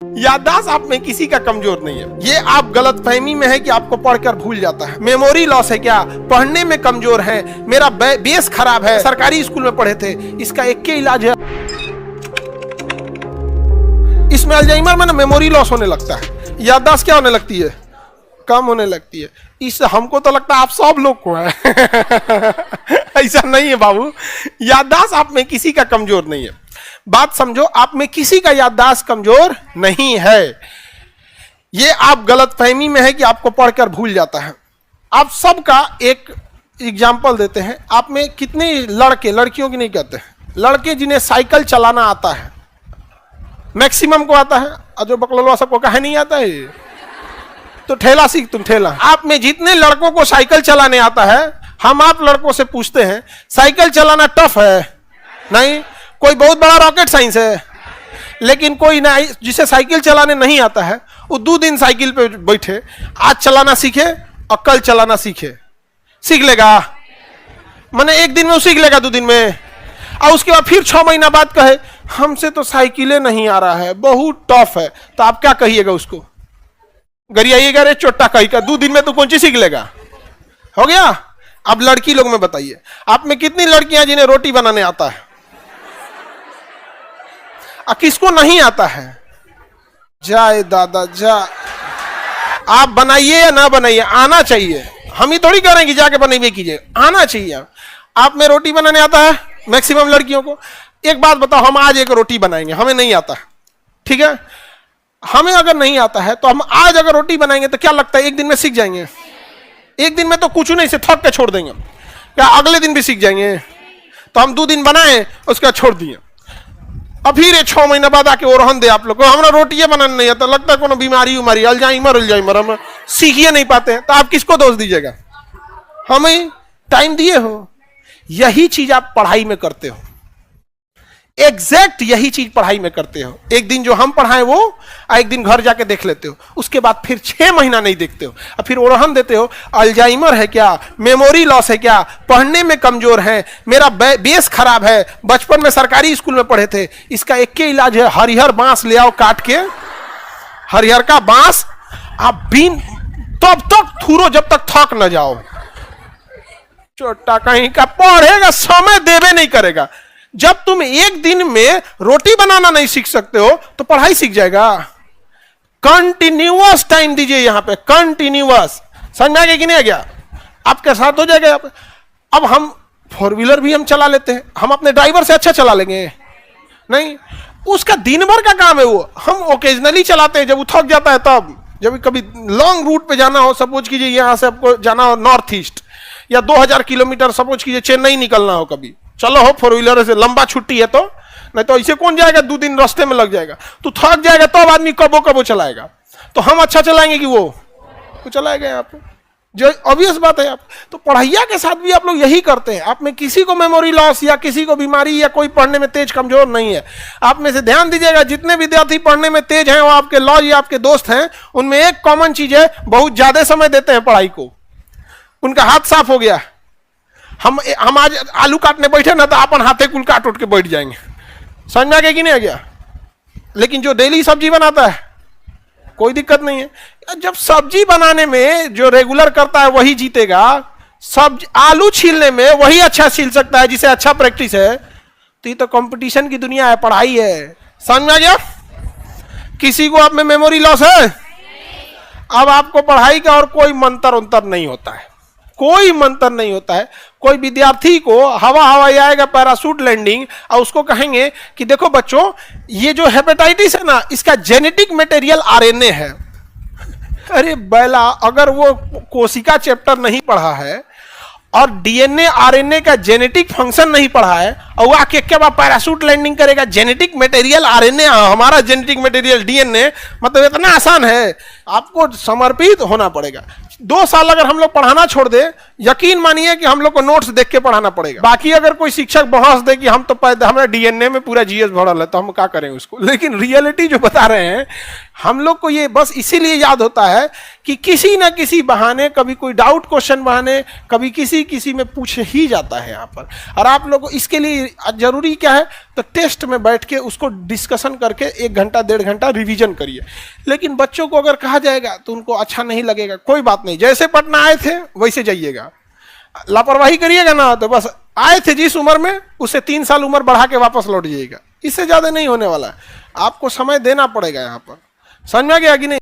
याददाश्त आप में किसी का कमजोर नहीं है। ये आप गलतफहमी में है कि आपको पढ़कर भूल जाता है। मेमोरी लॉस है क्या? पढ़ने में कमजोर है, मेरा बेस खराब है, सरकारी स्कूल में पढ़े थे। इसका एक ही इलाज है, इसमें अल्जाइमर में ना मेमोरी लॉस होने लगता है, याददाश्त क्या होने लगती है? कम होने लगती है। इस हमको तो लगता है आप सब लोग को है ऐसा नहीं है बाबू, याददाश्त आप में किसी का कमजोर नहीं है। बात समझो, आप में किसी का याददाश्त कमजोर नहीं है। ये आप गलतफहमी में है कि आपको पढ़कर भूल जाता है। आप सबका एक एग्जाम्पल देते हैं। आप में कितने लड़के, लड़कियों की नहीं कहते, लड़के जिन्हें साइकिल चलाना आता है, मैक्सिमम को आता है, और जो बकलवा सबको कहे नहीं आता है, तो ठेला सीख तुम ठेला। आप में जितने लड़कों को साइकिल चलाने आता है, हम आप लड़कों से पूछते हैं साइकिल चलाना टफ है? नहीं। कोई बहुत बड़ा रॉकेट साइंस है? लेकिन कोई ना जिसे साइकिल चलाने नहीं आता है, वो 2 दिन साइकिल पे बैठे, आज चलाना सीखे और कल चलाना सीख लेगा। माने एक दिन में वो सीख लेगा, 2 दिन में, और उसके बाद फिर 6 महीना बाद कहे हमसे तो साइकिलें नहीं आ रहा है, बहुत टफ है। तो आप क्या कहिएगा उसको? गरियाइएगा, रे चोट्टा कही का, 2 दिन में तो कौन चीज सीख लेगा? हो गया। अब लड़की लोग में बताइए, आप में कितनी लड़कियां जिन्हें रोटी बनाने आता है? किसको नहीं आता है? जाए दादा जा। आप बनाइए या ना बनाइए, आना चाहिए। हम ही थोड़ी कह रहे हैं कि जाके बनाइए कीजिए, आना चाहिए। आप में रोटी बनाने आता है मैक्सिमम लड़कियों को। एक बात बताओ, हम आज एक रोटी बनाएंगे, हमें नहीं आता, ठीक है? हमें अगर नहीं आता है तो हम आज अगर रोटी बनाएंगे तो क्या लगता है एक दिन में सीख जाएंगे? एक दिन में तो कुछ नहीं से थक के छोड़ देंगे। क्या अगले दिन भी सीख जाएंगे? तो हम 2 दिन बनाए, उसका छोड़ दिए, अब फिर 6 महीना बाद आके ओरहन दे आप लोग को हमारा रोटियां बनाना नहीं आता, लगता है कोनो बीमारी उमारी, अल्जाइमर हम सीख ही नहीं पाते हैं। तो आप किसको दोष दीजिएगा? हमें टाइम दिए हो। यही चीज आप पढ़ाई में करते हो, एग्जैक्ट यही चीज पढ़ाई में करते हो। एक दिन जो हम पढ़ाएं वो, एक दिन घर जाके देख लेते हो, उसके बाद फिर 6 महीना नहीं देखते हो, और फिर ओरहन देते हो अल्जाइमर है क्या, मेमोरी लॉस है क्या, पढ़ने में कमजोर है, मेरा बेस खराब है, बचपन में सरकारी स्कूल में पढ़े थे। इसका एक ही इलाज है, हरिहर बांस ले आओ काट के, हरिहर का बांस आप बीन तब तक थूरो जब तक थक न जाओ। छोटा कहीं का पढ़ेगा, समय देवे नहीं करेगा। जब तुम एक दिन में रोटी बनाना नहीं सीख सकते हो तो पढ़ाई सीख जाएगा। कंटिन्यूअस टाइम दीजिए यहां पे, कंटिन्यूअस। समझ में आ गया कि नहीं आ गया? आपके साथ हो जाएगा। अब हम 4 व्हीलर भी हम चला लेते हैं, हम अपने ड्राइवर से अच्छा चला लेंगे? नहीं, उसका दिन भर का काम है वो, हम ओकेजनली चलाते हैं जब वो थक जाता है तब। जब कभी लॉन्ग रूट पे जाना हो, सपोज कीजिए यहां से आपको जाना हो नॉर्थ ईस्ट, या 2000 किलोमीटर, सपोज कीजिए चेन्नई निकलना हो, कभी चलो हो 4 व्हीलर से, लंबा छुट्टी है तो, नहीं तो ऐसे कौन जाएगा? 2 दिन रास्ते में लग जाएगा, तो थक जाएगा तब आदमी कबो कबो चलाएगा। तो हम अच्छा चलाएंगे कि वो चलाएगा? यहाँ पे जो ऑब्वियस बात है। आप तो पढ़ाइया के साथ भी आप लोग यही करते हैं। आप में किसी को मेमोरी लॉस या किसी को बीमारी या कोई पढ़ने में तेज कमजोर नहीं है। आप में से ध्यान दीजिएगा, जितने विद्यार्थी पढ़ने में तेज हैं वो आपके लॉ या आपके दोस्त हैं, उनमें एक कॉमन चीज है, बहुत ज्यादा समय देते हैं पढ़ाई को। उनका हाथ साफ हो गया। हम आज आलू काटने बैठे ना तो अपन हाथे कुल काट उठ के बैठ जाएंगे। समझ में आ गया कि नहीं आ गया? लेकिन जो डेली सब्जी बनाता है कोई दिक्कत नहीं है। जब सब्जी बनाने में जो रेगुलर करता है वही जीतेगा, सब्जी आलू छीलने में वही अच्छा छील सकता है जिसे अच्छा प्रैक्टिस है। तो ये तो कंपटीशन की दुनिया है, पढ़ाई है। समझ में आ गया? किसी को आप में मेमोरी लॉस है? अब आपको पढ़ाई का और कोई मंत्र उंतर नहीं होता है, कोई मंत्र नहीं होता है। कोई विद्यार्थी को हवा आएगा पैराशूट लैंडिंग, और उसको कहेंगे कि देखो बच्चों, ये जो हेपेटाइटिस है ना, इसका जेनेटिक मटेरियल आरएनए है। अरे बैला, अगर वो कोशिका चैप्टर नहीं पढ़ा है और डीएनए आरएनए का जेनेटिक फंक्शन नहीं पढ़ा है, और वो आके क्या पैराशूट लैंडिंग करेगा? जेनेटिक मटेरियल आरएनए, हमारा जेनेटिक मटेरियल डीएनए, मतलब इतना आसान है? आपको समर्पित होना पड़ेगा। 2 साल अगर हम लोग पढ़ाना छोड़ दे, यकीन मानिए कि हम लोग को नोट्स देख के पढ़ाना पड़ेगा। बाकी अगर कोई शिक्षक बहस दे कि हम तो हमारा डीएनए में पूरा जीएस भरल है, तो हम क्या करें उसको? लेकिन रियलिटी जो बता रहे हैं, हम लोग को ये बस इसीलिए याद होता है कि किसी ना किसी बहाने, कभी कोई डाउट क्वेश्चन बहाने, कभी किसी में पूछ ही जाता है यहाँ पर। और आप लोग को इसके लिए जरूरी क्या है, तो टेस्ट में बैठ के उसको डिस्कशन करके 1 घंटा 1.5 घंटा रिवीजन करिए। लेकिन बच्चों को अगर कहा जाएगा तो उनको अच्छा नहीं लगेगा, कोई बात नहीं, जैसे पटना आए थे वैसे जाइएगा। लापरवाही करिएगा ना तो बस आए थे जिस उम्र में उससे 3 साल उम्र बढ़ा के वापस लौट जाइएगा, इससे ज्यादा नहीं होने वाला है। आपको समय देना पड़ेगा यहाँ पर, समझ में आ गया कि नहीं?